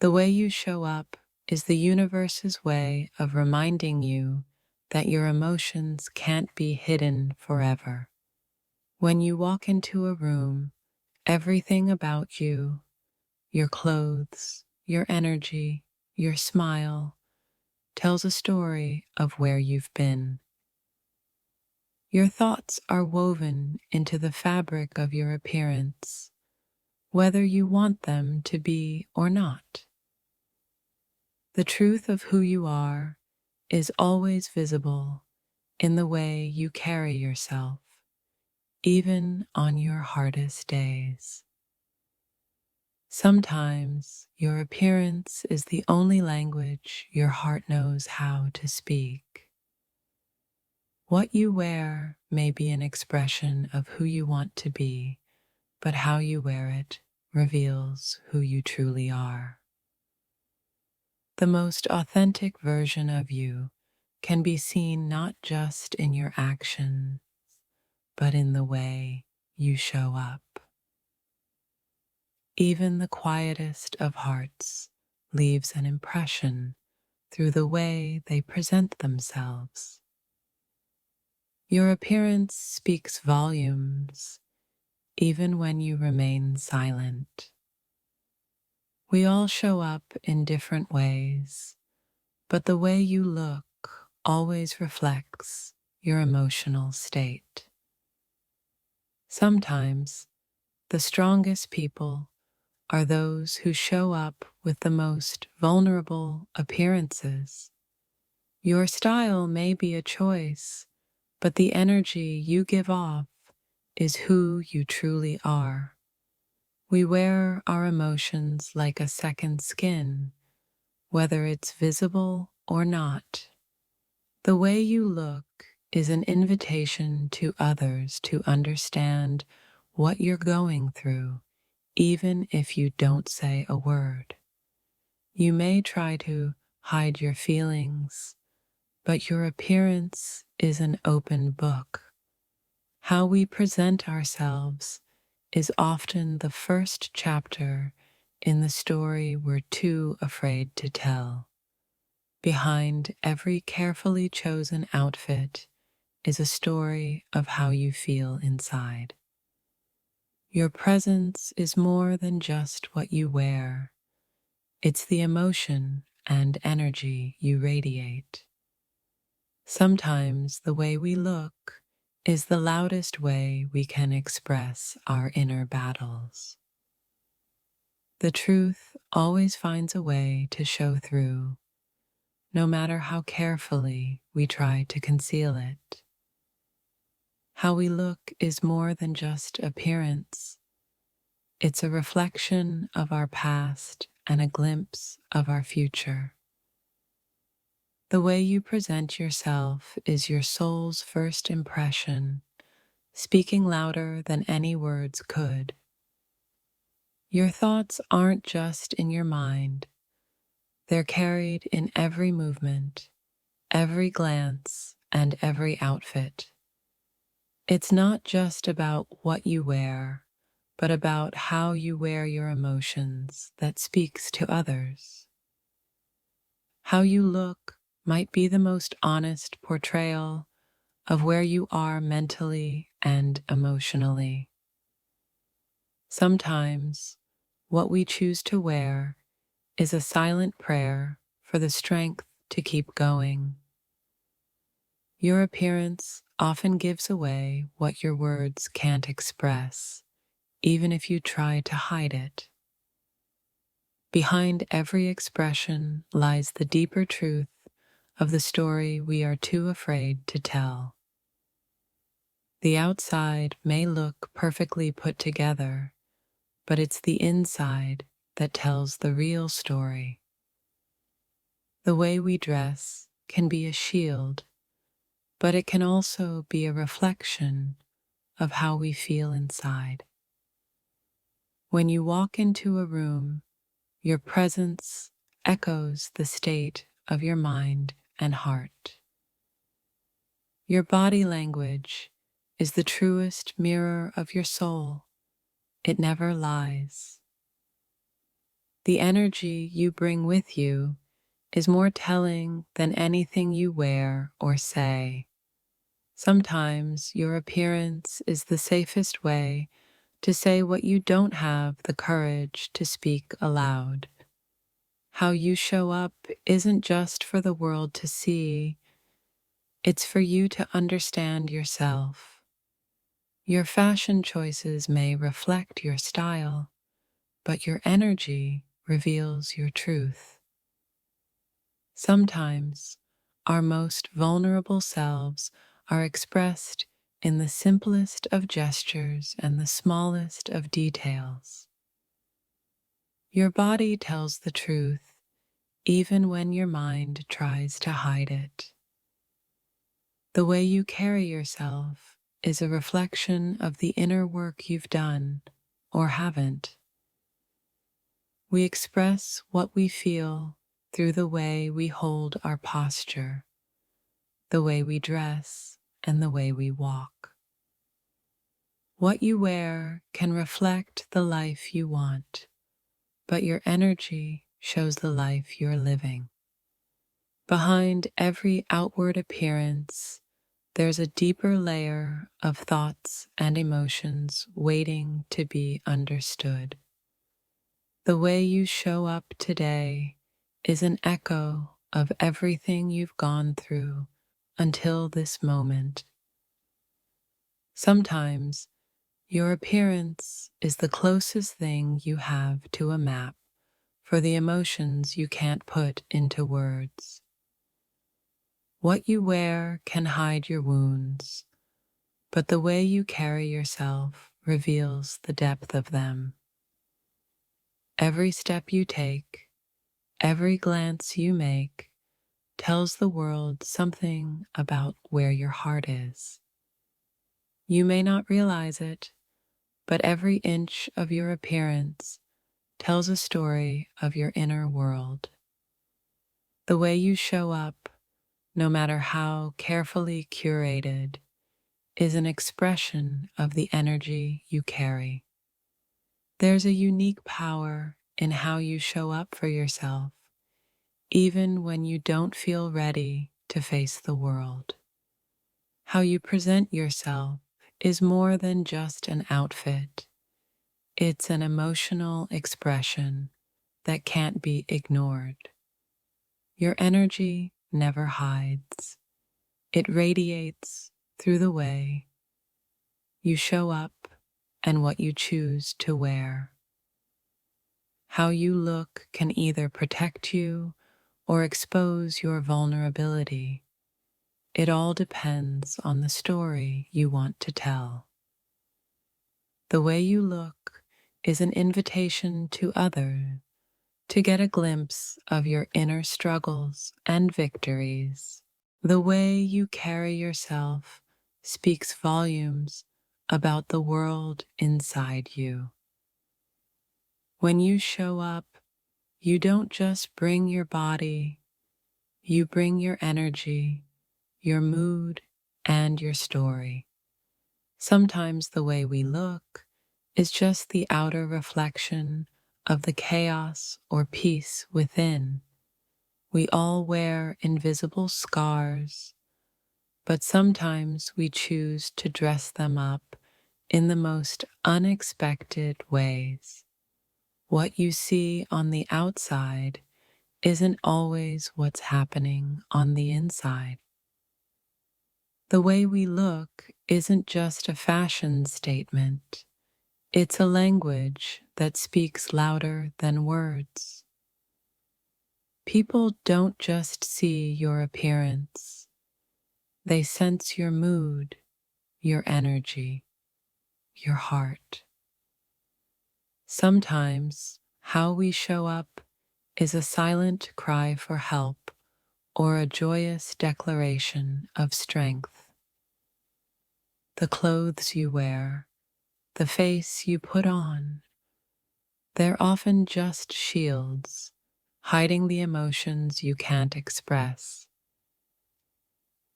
The way you show up is the universe's way of reminding you that your emotions can't be hidden forever. When you walk into a room, everything about you, your clothes, your energy, your smile, tells a story of where you've been. Your thoughts are woven into the fabric of your appearance, whether you want them to be or not. The truth of who you are is always visible in the way you carry yourself, even on your hardest days. Sometimes your appearance is the only language your heart knows how to speak. What you wear may be an expression of who you want to be, but how you wear it reveals who you truly are. The most authentic version of you can be seen not just in your actions, but in the way you show up. Even the quietest of hearts leaves an impression through the way they present themselves. Your appearance speaks volumes, even when you remain silent. We all show up in different ways, but the way you look always reflects your emotional state. Sometimes, the strongest people are those who show up with the most vulnerable appearances. Your style may be a choice, but the energy you give off is who you truly are. We wear our emotions like a second skin, whether it's visible or not. The way you look is an invitation to others to understand what you're going through, even if you don't say a word. You may try to hide your feelings, but your appearance is an open book. How we present ourselves is often the first chapter in the story we're too afraid to tell. Behind every carefully chosen outfit is a story of how you feel inside. Your presence is more than just what you wear. It's the emotion and energy you radiate. Sometimes the way we look is the loudest way we can express our inner battles. The truth always finds a way to show through, no matter how carefully we try to conceal it. How we look is more than just appearance. It's a reflection of our past and a glimpse of our future. The way you present yourself is your soul's first impression, speaking louder than any words could. Your thoughts aren't just in your mind. They're carried in every movement, every glance, and every outfit. It's not just about what you wear, but about how you wear your emotions that speaks to others. How you look might be the most honest portrayal of where you are mentally and emotionally. Sometimes, what we choose to wear is a silent prayer for the strength to keep going. Your appearance often gives away what your words can't express, even if you try to hide it. Behind every expression lies the deeper truth of the story we are too afraid to tell. The outside may look perfectly put together, but it's the inside that tells the real story. The way we dress can be a shield, but it can also be a reflection of how we feel inside. When you walk into a room, your presence echoes the state of your mind and heart. Your body language is the truest mirror of your soul. It never lies. The energy you bring with you is more telling than anything you wear or say. Sometimes your appearance is the safest way to say what you don't have the courage to speak aloud. How you show up isn't just for the world to see, it's for you to understand yourself. Your fashion choices may reflect your style, but your energy reveals your truth. Sometimes our most vulnerable selves are expressed in the simplest of gestures and the smallest of details. Your body tells the truth even when your mind tries to hide it. The way you carry yourself is a reflection of the inner work you've done or haven't. We express what we feel through the way we hold our posture, the way we dress, and the way we walk. What you wear can reflect the life you want, but your energy shows the life you're living. Behind every outward appearance, there's a deeper layer of thoughts and emotions waiting to be understood. The way you show up today is an echo of everything you've gone through until this moment. Sometimes your appearance is the closest thing you have to a map for the emotions you can't put into words. What you wear can hide your wounds, but the way you carry yourself reveals the depth of them. Every step you take, every glance you make, tells the world something about where your heart is. You may not realize it, but every inch of your appearance tells a story of your inner world. The way you show up, no matter how carefully curated, is an expression of the energy you carry. There's a unique power in how you show up for yourself, even when you don't feel ready to face the world. How you present yourself is more than just an outfit. It's an emotional expression that can't be ignored. Your energy never hides. It radiates through the way you show up and what you choose to wear. How you look can either protect you or expose your vulnerability. It all depends on the story you want to tell. The way you look is an invitation to others to get a glimpse of your inner struggles and victories. The way you carry yourself speaks volumes about the world inside you. When you show up, you don't just bring your body, you bring your energy, your mood, and your story. Sometimes the way we look is just the outer reflection of the chaos or peace within. We all wear invisible scars, but sometimes we choose to dress them up in the most unexpected ways. What you see on the outside isn't always what's happening on the inside. The way we look isn't just a fashion statement, it's a language that speaks louder than words. People don't just see your appearance, they sense your mood, your energy, your heart. Sometimes how we show up is a silent cry for help or a joyous declaration of strength. The clothes you wear, the face you put on, they're often just shields, hiding the emotions you can't express.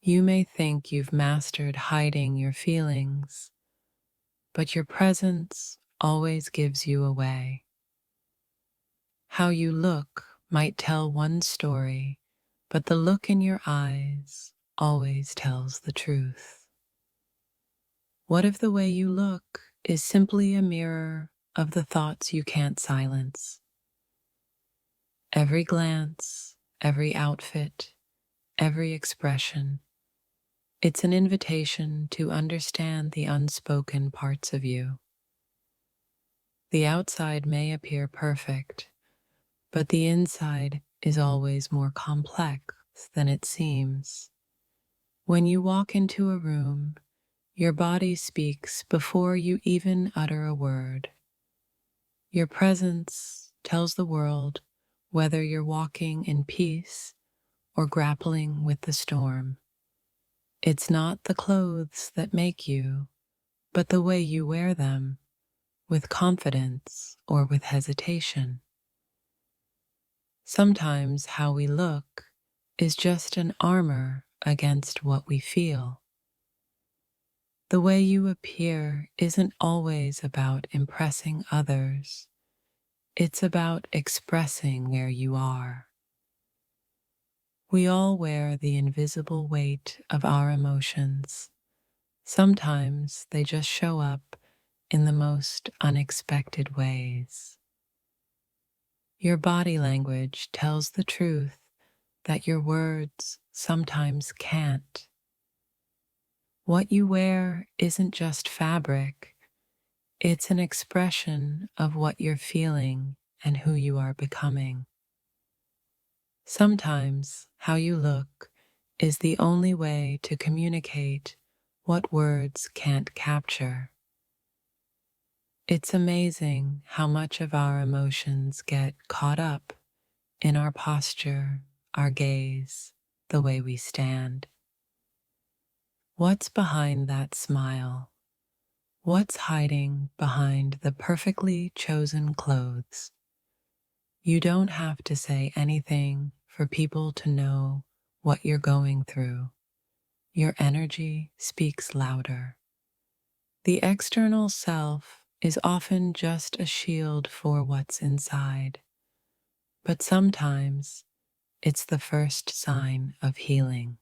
You may think you've mastered hiding your feelings, but your presence always gives you away. How you look might tell one story, but the look in your eyes always tells the truth. What if the way you look is simply a mirror of the thoughts you can't silence? Every glance, every outfit, every expression, it's an invitation to understand the unspoken parts of you. The outside may appear perfect, but the inside is always more complex than it seems. When you walk into a room, your body speaks before you even utter a word. Your presence tells the world whether you're walking in peace or grappling with the storm. It's not the clothes that make you, but the way you wear them, with confidence or with hesitation. Sometimes how we look is just an armor against what we feel. The way you appear isn't always about impressing others. It's about expressing where you are. We all wear the invisible weight of our emotions. Sometimes they just show up in the most unexpected ways. Your body language tells the truth that your words sometimes can't. What you wear isn't just fabric, it's an expression of what you're feeling and who you are becoming. Sometimes how you look is the only way to communicate what words can't capture. It's amazing how much of our emotions get caught up in our posture, our gaze, the way we stand. What's behind that smile? What's hiding behind the perfectly chosen clothes? You don't have to say anything for people to know what you're going through. Your energy speaks louder. The external self is often just a shield for what's inside, but sometimes it's the first sign of healing.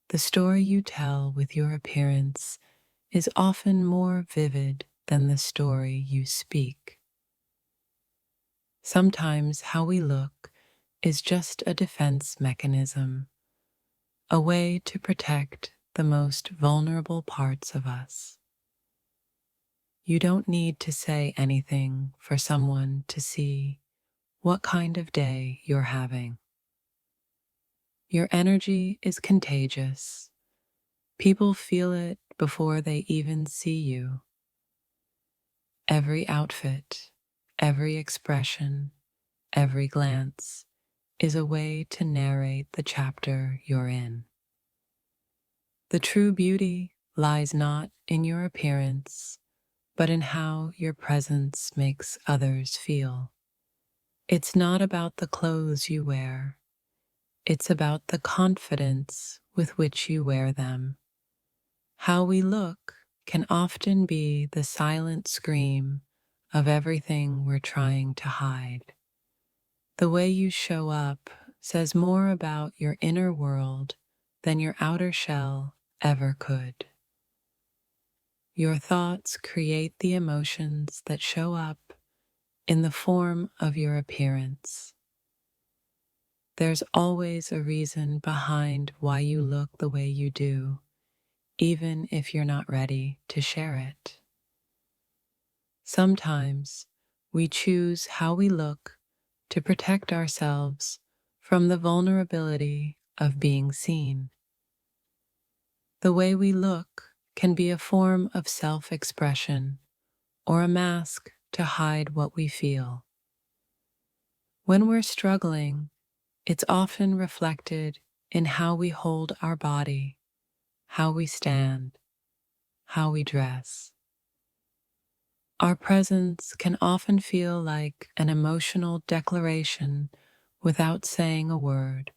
The story you tell with your appearance is often more vivid than the story you speak. Sometimes how we look is just a defense mechanism, a way to protect the most vulnerable parts of us. You don't need to say anything for someone to see what kind of day you're having. Your energy is contagious. People feel it before they even see you. Every outfit, every expression, every glance is a way to narrate the chapter you're in. The true beauty lies not in your appearance, but in how your presence makes others feel. It's not about the clothes you wear, it's about the confidence with which you wear them. How we look can often be the silent scream of everything we're trying to hide. The way you show up says more about your inner world than your outer shell ever could. Your thoughts create the emotions that show up in the form of your appearance. There's always a reason behind why you look the way you do, even if you're not ready to share it. Sometimes we choose how we look to protect ourselves from the vulnerability of being seen. The way we look can be a form of self-expression or a mask to hide what we feel. When we're struggling, it's often reflected in how we hold our body, how we stand, how we dress. Our presence can often feel like an emotional declaration without saying a word.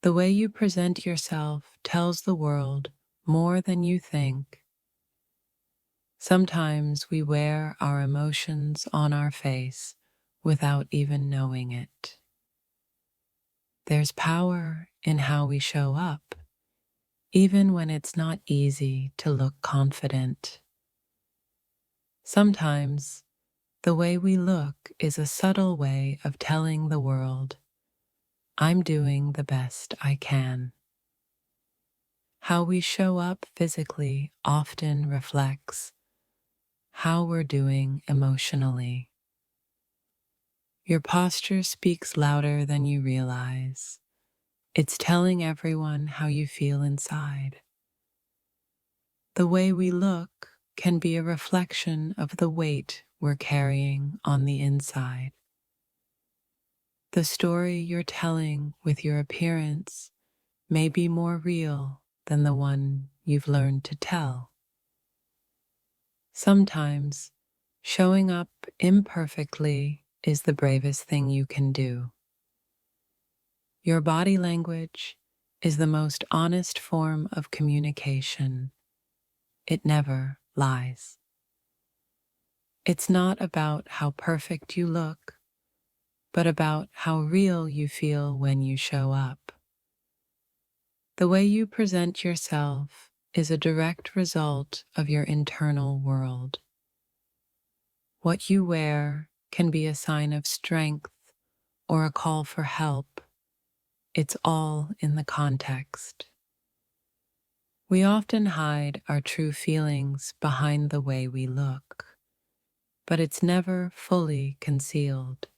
The way you present yourself tells the world more than you think. Sometimes we wear our emotions on our face without even knowing it. There's power in how we show up, even when it's not easy to look confident. Sometimes, the way we look is a subtle way of telling the world, I'm doing the best I can. How we show up physically often reflects how we're doing emotionally. Your posture speaks louder than you realize. It's telling everyone how you feel inside. The way we look can be a reflection of the weight we're carrying on the inside. The story you're telling with your appearance may be more real than the one you've learned to tell. Sometimes, showing up imperfectly is the bravest thing you can do. Your body language is the most honest form of communication. It never lies. It's not about how perfect you look, but about how real you feel when you show up. The way you present yourself is a direct result of your internal world. What you wear can be a sign of strength or a call for help. It's all in the context. We often hide our true feelings behind the way we look, but it's never fully concealed.